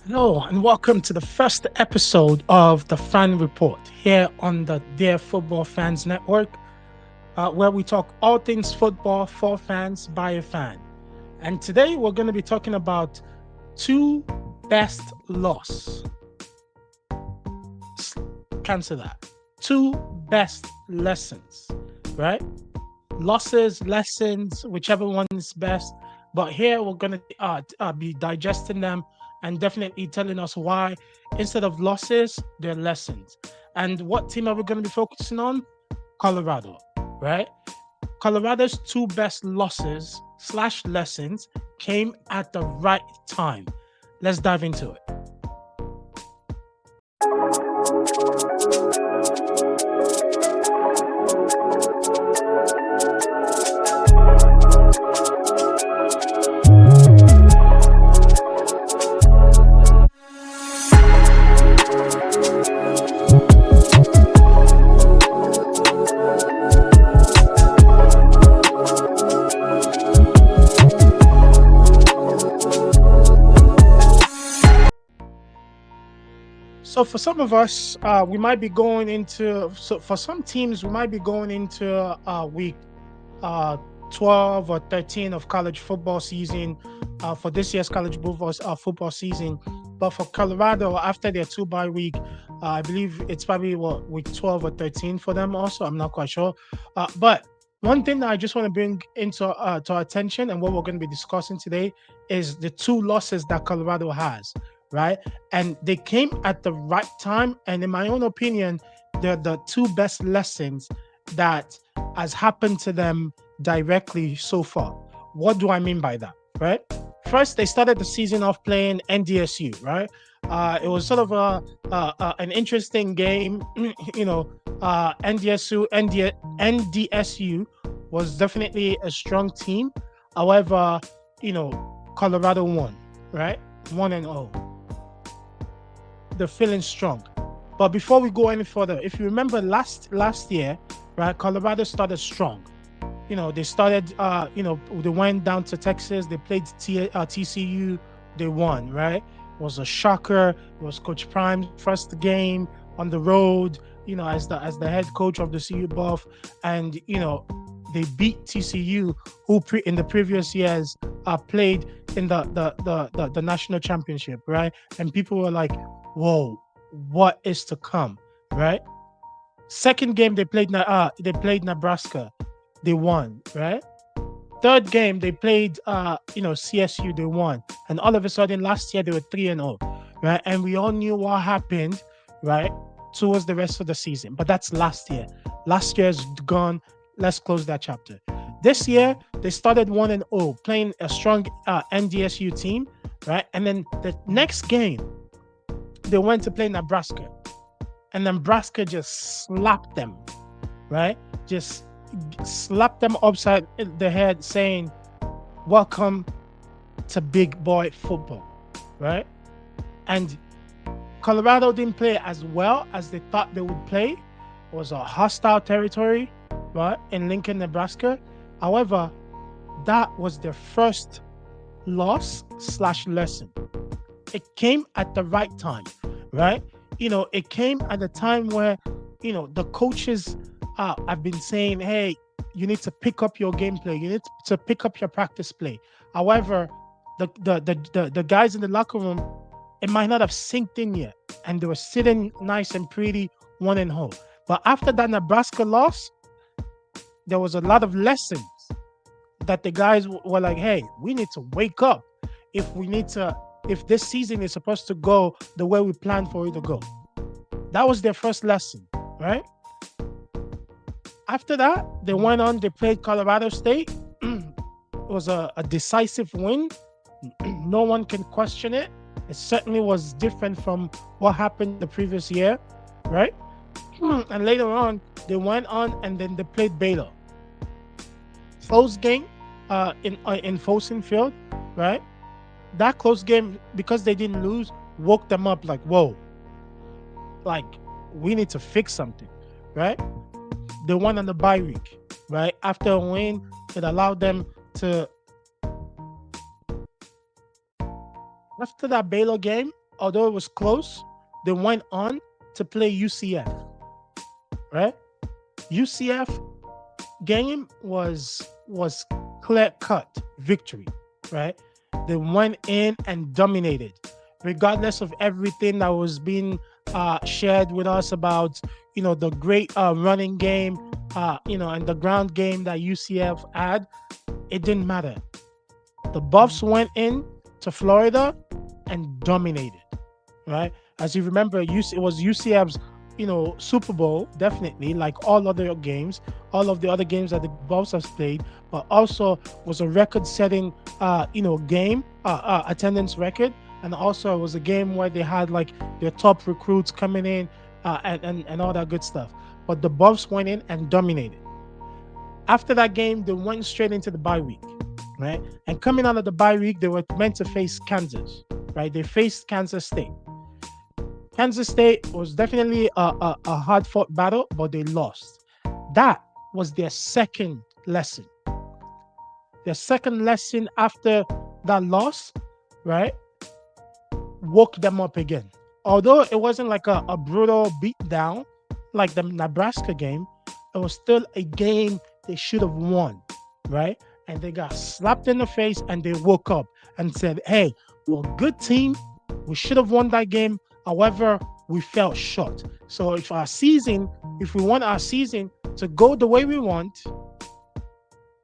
Hello, and welcome to the first episode of the Fan Report here on the Dear Football Fans Network, where we talk all things football for fans by a fan. And today we're going to be talking about two best loss. Cancel that. Two best lessons, right? Losses, lessons, whichever one is best. But here we're going to be digesting them and definitely telling us why, instead of losses, they're lessons. And what team are we going to be focusing on? Colorado, right? Colorado's two best losses slash lessons came at the right time. Let's dive into it. So for some of us, we might be going into. So for some teams, we might be going into week uh, 12 or 13 of college football season for this year's college football season. But for Colorado, after their two bye week, I believe it's probably week 12 or 13 for them. Also, I'm not quite sure. But one thing that I just want to bring into to our attention and what we're going to be discussing today is the two losses that Colorado has, right? And they came at the right time. And in my own opinion, they're the two best lessons that has happened to them directly so far. What do I mean by that, right? First, they started the season off playing NDSU, right? It was sort of an interesting game. NDSU was definitely a strong team. However, Colorado won, right? 1-0. They're feeling strong. But before we go any further, if you remember last year, right, Colorado started strong. They started, they went down to Texas. They played TCU. They won, right? It was a shocker. It was Coach Prime's first game on the road, as the head coach of the CU Buff. And, they beat TCU, who in the previous years played in the national championship, right? And people were like, whoa, what is to come, right? Second game they played Nebraska, they won, right? Third game they played CSU, they won, and all of a sudden last year they were 3-0, right? And we all knew what happened, right, towards the rest of the season. But that's last year. Last year's gone. Let's close that chapter. This year they started 1-0, playing a strong NDSU team, right? And then the next game they went to play Nebraska, and Nebraska just slapped them, right? Just slapped them upside the head, saying, "Welcome to big boy football," right? And Colorado didn't play as well as they thought they would play. It was a hostile territory, right, in Lincoln, Nebraska. However, that was their first loss slash lesson. It came at the right time, right? It came at a time where, the coaches have been saying, hey, you need to pick up your gameplay. You need to pick up your practice play. However, the guys in the locker room, it might not have synced in yet. And they were sitting nice and pretty 1-0. But after that Nebraska loss, there was a lot of lessons that the guys were like, hey, we need to wake up if this season is supposed to go the way we planned for it to go. That was their first lesson, right? After that, they went on, they played Colorado State. It was a decisive win. No one can question it. It certainly was different from what happened the previous year, right? And later on, they went on and then they played Baylor. Close game in Folsom Field, right? That close game, because they didn't lose, woke them up like, whoa, like we need to fix something, right? They won on the bye week, right? After a win, it allowed them to. After that Baylor game, although it was close, they went on to play UCF, right? UCF game was clear cut victory, right? They went in and dominated, regardless of everything that was being shared with us about the great running game, and the ground game that UCF had. It didn't matter. The Buffs went in to Florida and dominated, right? As you remember, it was UCF's, Super Bowl, definitely, like all other games, all of the other games that the Buffs have played, but also was a record-setting, game, attendance record, and also it was a game where they had like their top recruits coming in, and all that good stuff. But the Buffs went in and dominated. After that game, they went straight into the bye week, right? And coming out of the bye week, they were meant to face Kansas, right? They faced Kansas State. Kansas State was definitely a hard fought battle, but they lost. That was their second lesson. Their second lesson after that loss, right, woke them up again. Although it wasn't like a brutal beatdown like the Nebraska game, it was still a game they should have won, right? And they got slapped in the face and they woke up and said, hey, we're a good team. We should have won that game. However, we fell short. So if we want our season to go the way we want,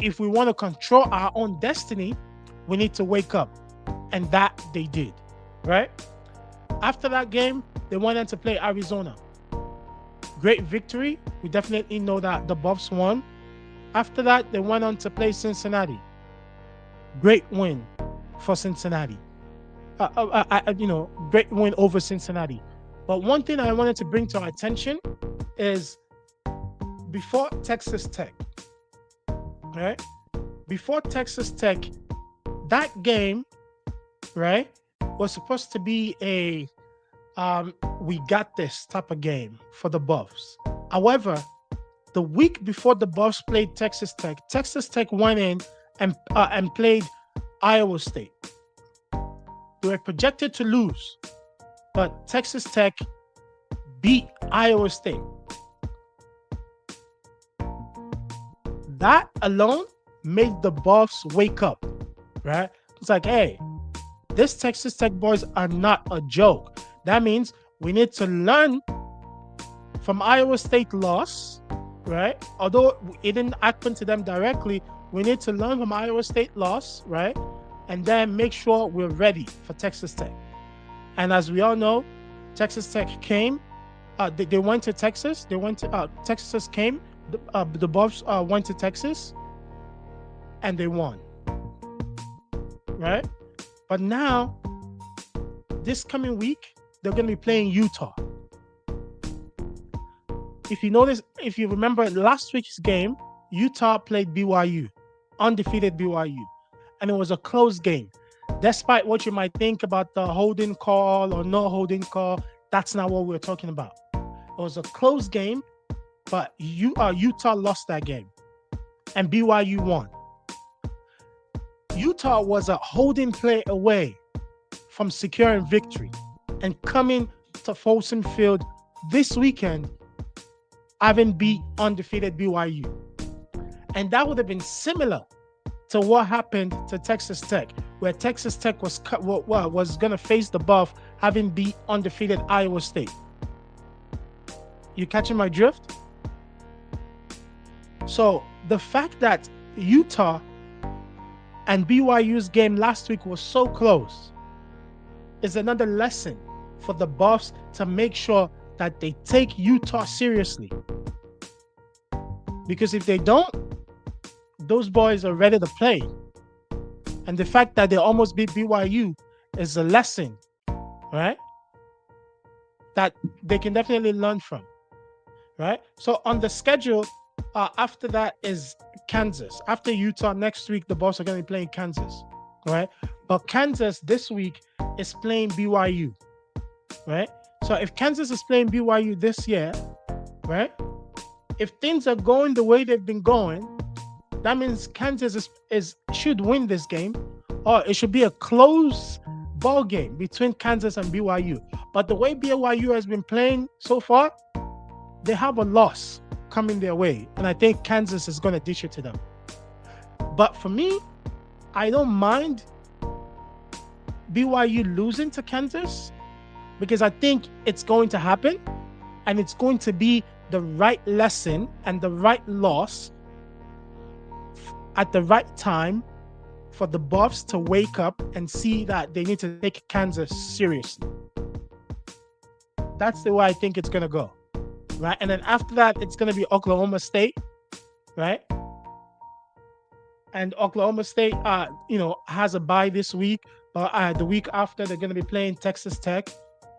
if we want to control our own destiny, we need to wake up. And that they did, right? After that game, they went on to play Arizona. Great victory. We definitely know that the Buffs won. After that, they went on to play Cincinnati. Great win for Cincinnati. Great win over Cincinnati. But one thing I wanted to bring to our attention is before Texas Tech, right? Before Texas Tech, that game, right, was supposed to be a we got this type of game for the Buffs. However, the week before the Buffs played Texas Tech went in and played Iowa State. They were projected to lose, but Texas Tech beat Iowa State. That alone made the Buffs wake up, right? It's like, hey, these Texas Tech boys are not a joke. That means we need to learn from Iowa State loss, right? Although it didn't happen to them directly, we need to learn from Iowa State loss, right? And then make sure we're ready for Texas Tech. And as we all know, Texas Tech came. They went to Texas. Texas came. The Buffs went to Texas, and they won, right? But now, this coming week, they're going to be playing Utah. If you remember last week's game, Utah played BYU, undefeated BYU, and it was a close game. Despite what you might think about the holding call or no holding call, that's not what we're talking about. It was a close game, but Utah lost that game, and BYU won. Utah was a holding play away from securing victory and coming to Folsom Field this weekend, having beat undefeated BYU. And that would have been similar to what happened to Texas Tech, where Texas Tech was going to face the Buff, having beat undefeated Iowa State. You catching my drift? So the fact that Utah and BYU's game last week was so close is another lesson for the Buffs to make sure that they take Utah seriously. Because if they don't, those boys are ready to play. And the fact that they almost beat BYU is a lesson, right? That they can definitely learn from, right? So on the schedule, after that is Kansas. After Utah, next week, the Buffs are going to be playing Kansas, right? But Kansas this week is playing BYU, right? So if Kansas is playing BYU this year, right? If things are going the way they've been going, that means Kansas should win this game, or it should be a close ball game between Kansas and BYU. But the way BYU has been playing so far, they have a loss coming their way. And I think Kansas is going to dish it to them. But for me, I don't mind BYU losing to Kansas because I think it's going to happen and it's going to be the right lesson and the right loss at the right time for the Buffs to wake up and see that they need to take Kansas seriously. That's the way I think it's going to go, right? And then after that, it's going to be Oklahoma State, right? And Oklahoma State, has a bye this week, but the week after they're going to be playing Texas Tech,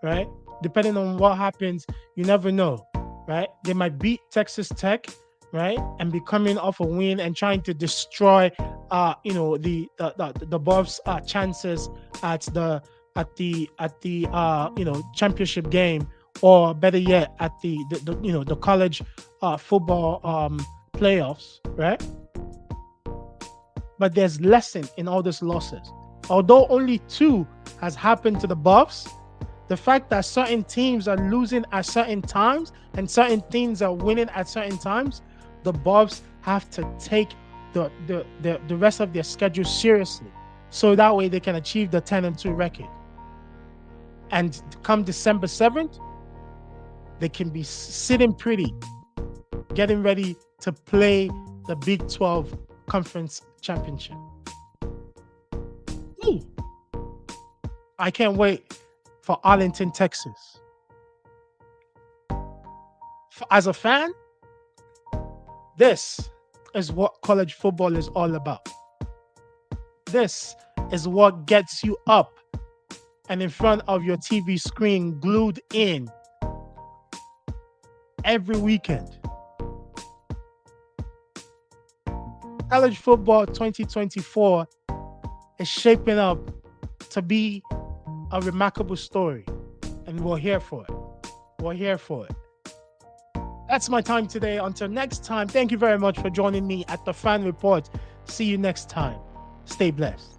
right? Depending on what happens, you never know, right? They might beat Texas Tech, right, and be coming off a win and trying to destroy, the Buffs' chances at the championship game, or better yet, at the college football playoffs, right? But there's lesson in all these losses. Although only 2 has happened to the Buffs, the fact that certain teams are losing at certain times and certain teams are winning at certain times, the Buffs have to take the rest of their schedule seriously, so that way they can achieve the 10-2 record. And come December 7th, they can be sitting pretty, getting ready to play the Big 12 Conference Championship. Ooh. I can't wait for Arlington, Texas. As a fan, this is what college football is all about. This is what gets you up and in front of your TV screen, glued in every weekend. College football 2024 is shaping up to be a remarkable story, and we're here for it. We're here for it. That's my time today. Until next time, thank you very much for joining me at the Fan Report. See you next time. Stay blessed.